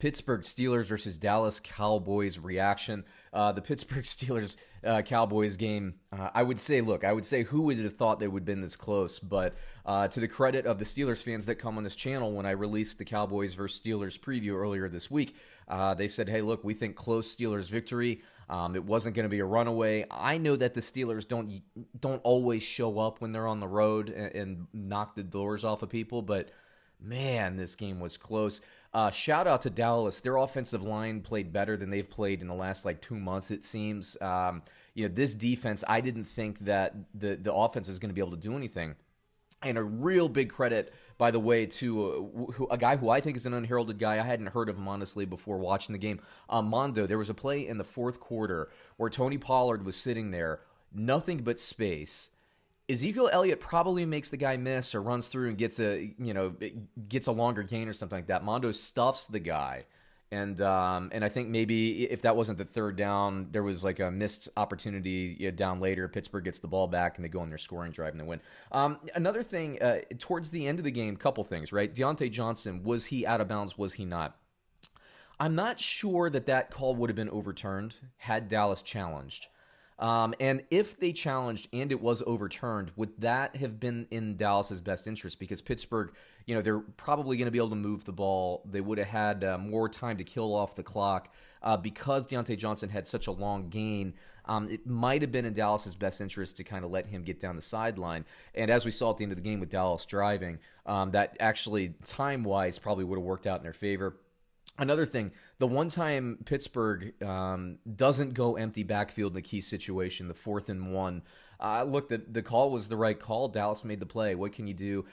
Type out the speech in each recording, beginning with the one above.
Pittsburgh Steelers versus Dallas Cowboys reaction. The Pittsburgh Steelers Cowboys game, I would say who would have thought they would have been this close? But to the credit of the Steelers fans that come on this channel, when I released the Cowboys versus Steelers preview earlier this week, they said, hey, look, we think close Steelers victory. It wasn't going to be a runaway. I know that the Steelers don't always show up when they're on the road and knock the doors off of people, but man, this game was close. Shout out to Dallas. Their offensive line played better than they've played in the last 2 months, it seems. This defense, I didn't think that the offense was going to be able to do anything. And a real big credit, by the way, to a guy who I think is an unheralded guy. I hadn't heard of him, honestly, before watching the game. Mondo, there was a play in the fourth quarter where Tony Pollard was sitting there, nothing but space. Ezekiel Elliott probably makes the guy miss or runs through and gets a longer gain or something like that. Mondo stuffs the guy. And I think maybe if that wasn't the third down, there was a missed opportunity down later. Pittsburgh gets the ball back and they go on their scoring drive and they win. Another thing, towards the end of the game, couple things, right? Diontae Johnson, was he out of bounds? Was he not? I'm not sure that call would have been overturned had Dallas challenged. And if they challenged and it was overturned, would that have been in Dallas's best interest? Because Pittsburgh, they're probably going to be able to move the ball. They would have had more time to kill off the clock. Because Diontae Johnson had such a long gain, it might have been in Dallas's best interest to kind of let him get down the sideline. And as we saw at the end of the game with Dallas driving, that actually, time-wise, probably would have worked out in their favor. Another thing, the one time Pittsburgh doesn't go empty backfield in a key situation, the 4th and 1, look, the call was the right call. Dallas made the play. What can you do?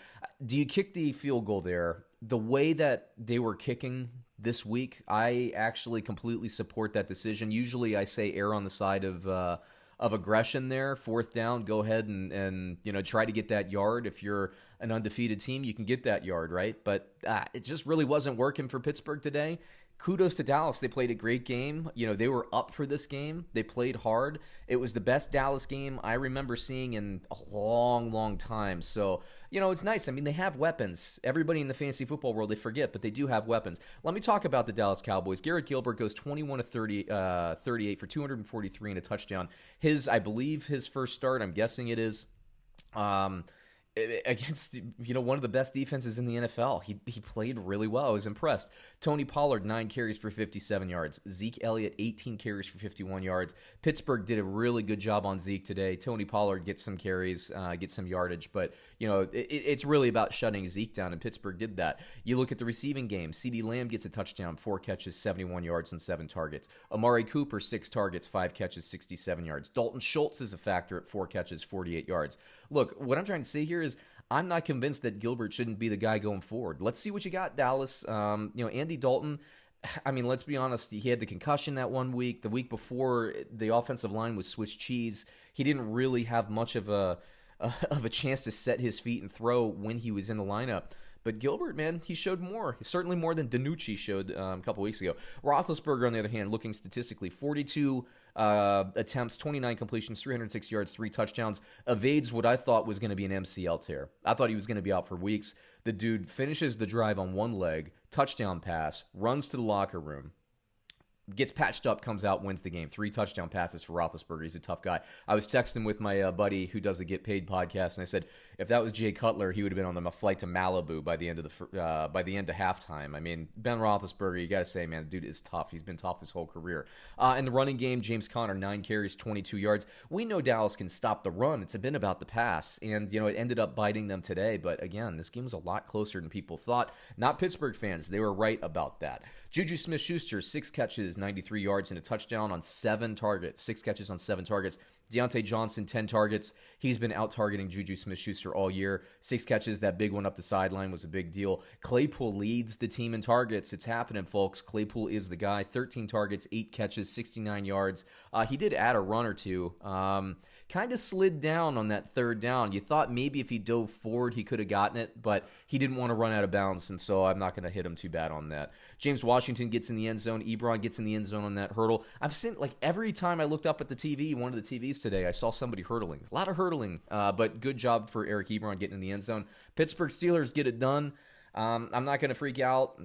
Do you kick the field goal there? The way that they were kicking this week, I actually completely support that decision. Usually I say err on the side of aggression there. 4th down, go ahead and try to get that yard. If you're an undefeated team, you can get that yard, right? But it just really wasn't working for Pittsburgh today. Kudos to Dallas. They played a great game. They were up for this game. They played hard. It was the best Dallas game I remember seeing in a long, long time. So, it's nice. I mean, they have weapons. Everybody in the fantasy football world, they forget, but they do have weapons. Let me talk about the Dallas Cowboys. Garret Gilbert goes 21 of 38 for 243 and a touchdown. I believe his first start, I'm guessing it is, against one of the best defenses in the NFL. He played really well. I was impressed. Tony Pollard, 9 carries for 57 yards. Zeke Elliott, 18 carries for 51 yards. Pittsburgh did a really good job on Zeke today. Tony Pollard gets some carries, gets some yardage, but it's really about shutting Zeke down, and Pittsburgh did that. You look at the receiving game. CeeDee Lamb gets a touchdown, 4 catches, 71 yards, and 7 targets. Amari Cooper, 6 targets, 5 catches, 67 yards. Dalton Schultz is a factor at 4 catches, 48 yards. Look, what I'm trying to say here is I'm not convinced that Gilbert shouldn't be the guy going forward. Let's see what you got, Dallas. Andy Dalton, I mean, let's be honest. He had the concussion that 1 week. The week before, the offensive line was Swiss cheese. He didn't really have much of a chance to set his feet and throw when he was in the lineup. But Gilbert, man, he showed more. Certainly more than DiNucci showed a couple weeks ago. Roethlisberger, on the other hand, looking statistically, 42 attempts, 29 completions, 306 yards, 3 touchdowns. Evades what I thought was going to be an MCL tear. I thought he was going to be out for weeks. The dude finishes the drive on one leg, touchdown pass, runs to the locker room, gets patched up, comes out, wins the game. 3 touchdown passes for Roethlisberger. He's a tough guy. I was texting with my buddy who does the Get Paid podcast, and I said, if that was Jay Cutler, he would have been on a flight to Malibu by the end of halftime. I mean, Ben Roethlisberger, you got to say, man, the dude is tough. He's been tough his whole career. In the running game, James Conner, 9 carries, 22 yards. We know Dallas can stop the run. It's been about the pass, and it ended up biting them today. But again, this game was a lot closer than people thought. Not Pittsburgh fans. They were right about that. JuJu Smith-Schuster, 6 catches, 93 yards, and a touchdown on 7 targets. 6 catches on 7 targets. Diontae Johnson, 10 targets. He's been out-targeting JuJu Smith-Schuster all year. 6 catches. That big one up the sideline was a big deal. Claypool leads the team in targets. It's happening, folks. Claypool is the guy. 13 targets, 8 catches, 69 yards. He did add a run or two. Kind of slid down on that 3rd down. You thought maybe if he dove forward, he could have gotten it, but he didn't want to run out of bounds, and so I'm not going to hit him too bad on that. James Washington gets in the end zone. Ebron gets in the end zone on that hurdle. I've seen, every time I looked up at the TV, one of the TVs today, I saw somebody hurdling. A lot of hurdling, but good job for Eric Ebron getting in the end zone. Pittsburgh Steelers get it done. I'm not going to freak out.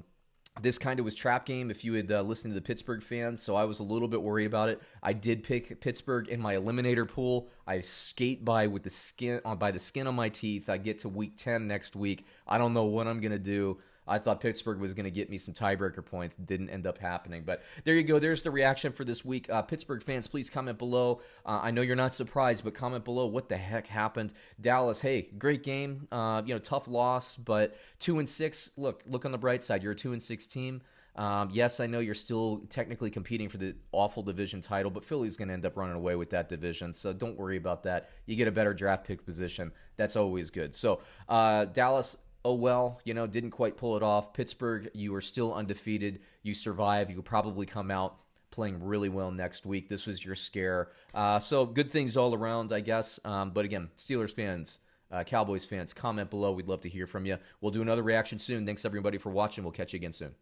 This kind of was trap game if you had listened to the Pittsburgh fans, so I was a little bit worried about it. I did pick Pittsburgh in my eliminator pool. I skate by with the skin by the skin on my teeth. I get to week 10 next week. I don't know what I'm going to do. I thought Pittsburgh was going to get me some tiebreaker points. Didn't end up happening. But there you go. There's the reaction for this week. Pittsburgh fans, please comment below. I know you're not surprised, but comment below what the heck happened. Dallas, hey, great game. Tough loss, but 2-6. Look on the bright side. You're a 2-6 team. Yes, I know you're still technically competing for the awful division title, but Philly's going to end up running away with that division, so don't worry about that. You get a better draft pick position. That's always good. So Dallas, oh well, didn't quite pull it off. Pittsburgh, you are still undefeated. You survive. You will probably come out playing really well next week. This was your scare. So good things all around, I guess. But again, Steelers fans, Cowboys fans, comment below. We'd love to hear from you. We'll do another reaction soon. Thanks, everybody, for watching. We'll catch you again soon.